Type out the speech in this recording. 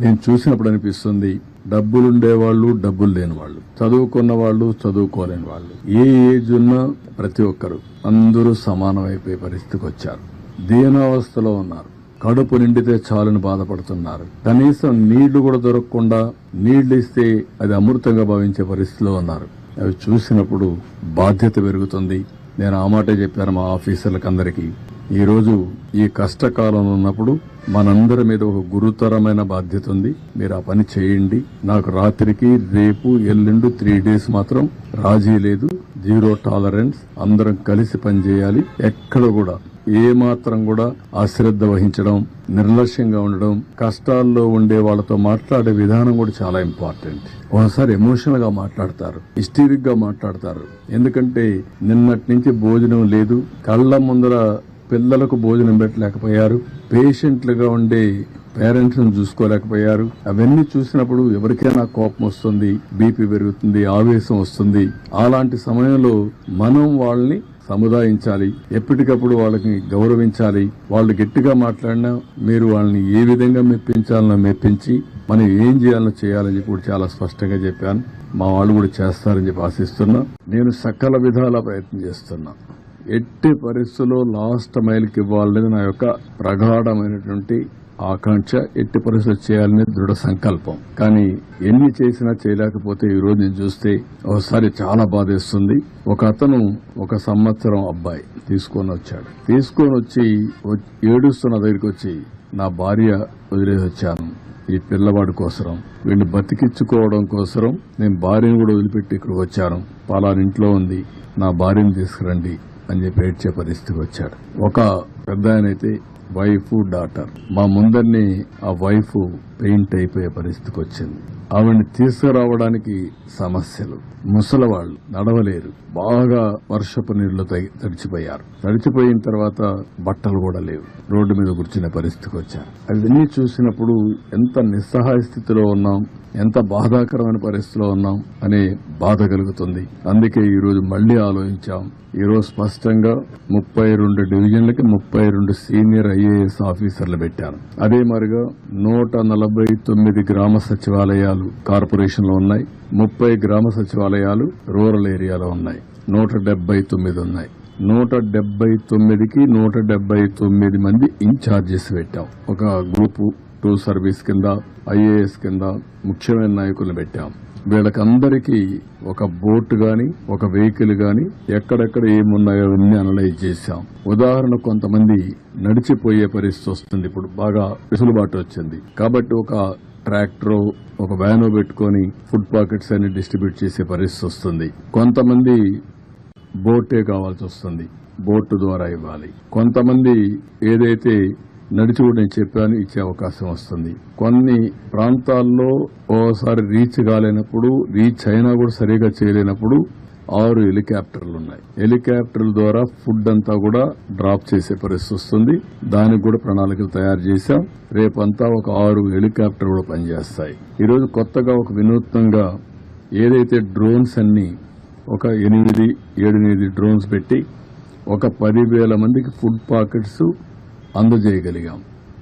నేను చూసినప్పుడు అనిపిస్తుంది, డబ్బులుండేవాళ్ళు, డబ్బులు లేని వాళ్ళు, చదువుకున్న వాళ్ళు, చదువుకోలేని వాళ్ళు, ఏ ఏజ్ ఉన్నా ప్రతి ఒక్కరు అందరూ సమానమైపోయే పరిస్థితికి వచ్చారు. దీనావస్థలో ఉన్నారు. కడుపు నిండితే చాలని బాధపడుతున్నారు. కనీసం నీళ్లు కూడా దొరకకుండా నీళ్లు ఇస్తే అది అమృతంగా భావించే పరిస్థితిలో ఉన్నారు. అవి చూసినప్పుడు బాధ్యత పెరుగుతుంది. నేను ఆ మాటే చెప్పాను మా ఆఫీసర్లకు అందరికీ. ఈ రోజు ఈ కష్టకాలంలో ఉన్నప్పుడు మనందరి మీద ఒక గురుతరమైన బాధ్యత ఉంది. మీరు ఆ పని చేయండి. నాకు రాత్రికి రేపు ఎల్లుండి 3 days మాత్రం రాజీ లేదు. 0 tolerance. అందరం కలిసి పనిచేయాలి. ఎక్కడ కూడా ఏ మాత్రం కూడా అశ్రద్ధ వహించడం, నిర్లక్ష్యంగా ఉండడం, కష్టాల్లో ఉండే వాళ్ళతో మాట్లాడే విధానం కూడా చాలా ఇంపార్టెంట్. ఒకసారి ఎమోషనల్ గా మాట్లాడతారు, హిస్టీరిక్ గా మాట్లాడతారు. ఎందుకంటే నిన్నటి నుంచి భోజనం లేదు, కళ్ల ముందర పిల్లలకు భోజనం పెట్టలేకపోయారు, పేషెంట్లుగా ఉండే పేరెంట్స్ ను చూసుకోలేకపోయారు. అవన్నీ చూసినప్పుడు ఎవరికైనా కోపం వస్తుంది, బీపీ పెరుగుతుంది, ఆవేశం వస్తుంది. అలాంటి సమయంలో మనం వాళ్ళని సముదాయించాలి, ఎప్పటికప్పుడు వాళ్ళకి గౌరవించాలి. వాళ్ళు గట్టిగా మాట్లాడినా మీరు వాళ్ళని ఏ విధంగా మెప్పించాలనో మెప్పించి మనం ఏం చేయాలనో చేయాలని చెప్పి చాలా స్పష్టంగా చెప్పాను. మా వాళ్ళు కూడా చేస్తారని చెప్పి ఆశిస్తున్నా. నేను సకల విధాల ప్రయత్నం చేస్తున్నా. ఎట్టి పరిస్థితుల్లో లాస్ట్ మైల్కి ఇవ్వాలనేది నా యొక్క ప్రగాఢమైనటువంటి ఆకాంక్ష. ఎట్టి పరిస్థితులు చేయాలనే దృఢ సంకల్పం. కానీ ఎన్ని చేసినా చేయలేకపోతే ఈ రోజు నేను చూస్తే ఒకసారి చాలా బాధేస్తుంది. ఒక అతను 1 సంవత్సరం అబ్బాయి తీసుకొని వచ్చాడు. తీసుకొని వచ్చి ఏడుస్తున్న దగ్గరికి వచ్చి, నా భార్య వదిలేసి వచ్చాను ఈ పిల్లవాడి కోసం, వీడిని బతికించుకోవడం కోసం నేను భార్యను కూడా వదిలిపెట్టి ఇక్కడికి వచ్చాను. పలానా ఇంట్లో ఉంది, నా భార్యను తీసుకురండి అని చెప్పి ఏడ్చే పరిస్థితికి వచ్చాడు. ఒక పెద్ద ఆయనైతే వైఫ్, డాటర్, మా ముందరిని ఆ వైఫ్ పెయింట్ అయిపోయే పరిస్థితికి వచ్చింది. ఆవిడ్ని తీసుకురావడానికి సమస్యలు. ముసలివాళ్లు నడవలేరు, బాగా వర్షపు నీళ్లు తడిచిపోయారు. తడిచిపోయిన తర్వాత బట్టలు కూడా లేవు, రోడ్డు మీద కూర్చునే పరిస్థితికి వచ్చారు. అవన్నీ చూసినప్పుడు ఎంత నిస్సహాయ స్థితిలో ఉన్నాం, ఎంత బాధాకరమైన పరిస్థితిలో ఉన్నాం అనే బాధ కలుగుతుంది. అందుకే ఈ రోజు మళ్లీ ఆలోచించాం. ఈ రోజు స్పష్టంగా 32 డివిజన్లకి 32 సీనియర్ ఐఏఎస్ ఆఫీసర్లు పెట్టారు. అదే మరిగా 149 గ్రామ సచివాలయాలు కార్పొరేషన్ లో ఉన్నాయి. 30 గ్రామ సచివాలయాలు రూరల్ ఏరియాలో ఉన్నాయి. 179 ఉన్నాయి. 179కి 179 మంది ఇన్ఛార్జెస్ పెట్టాం. ఒక గ్రూప్ 2 సర్వీస్ కింద, ఐఏఎస్ కింద ముఖ్యమైన నాయకులను పెట్టాం. వీళ్ళకందరికీ ఒక బోట్ గాని, ఒక వెహికల్ గాని, ఎక్కడెక్కడ ఏమున్నాయో అవన్నీ అనలైజ్ చేశాం. ఉదాహరణ, కొంతమంది నడిచిపోయే పరిస్థితి వస్తుంది. ఇప్పుడు బాగా వెసులుబాటు వచ్చింది కాబట్టి ఒక ట్రాక్టరో, ఒక వ్యానో పెట్టుకుని ఫుడ్ పాకెట్స్ అన్ని డిస్ట్రిబ్యూట్ చేసే పరిస్థితి వస్తుంది. కొంతమంది బోటే కావాల్సి వస్తుంది, బోటు ద్వారా ఇవ్వాలి. కొంతమంది ఏదైతే నడిచి కూడా నేను చెప్పాను ఇచ్చే అవకాశం వస్తుంది. కొన్ని ప్రాంతాల్లో ఓసారి రీచ్ కాలేనప్పుడు, రీచ్ అయినా కూడా సరిగా చేయలేనప్పుడు 6 హెలికాప్టర్లు ఉన్నాయి. హెలికాప్టర్ల ద్వారా ఫుడ్ అంతా కూడా డ్రాప్ చేసే పరిస్థితి వస్తుంది. దానికి కూడా ప్రణాళికలు తయారు చేశాం. రేపంతా ఒక 6 హెలికాప్టర్ కూడా పనిచేస్తాయి. ఈరోజు కొత్తగా ఒక వినూత్నంగా ఏదైతే డ్రోన్స్ అన్ని ఒక 8 డ్రోన్స్ పెట్టి ఒక 10,000 మందికి ఫుడ్ పాకెట్స్ అందజేయగలిగాం.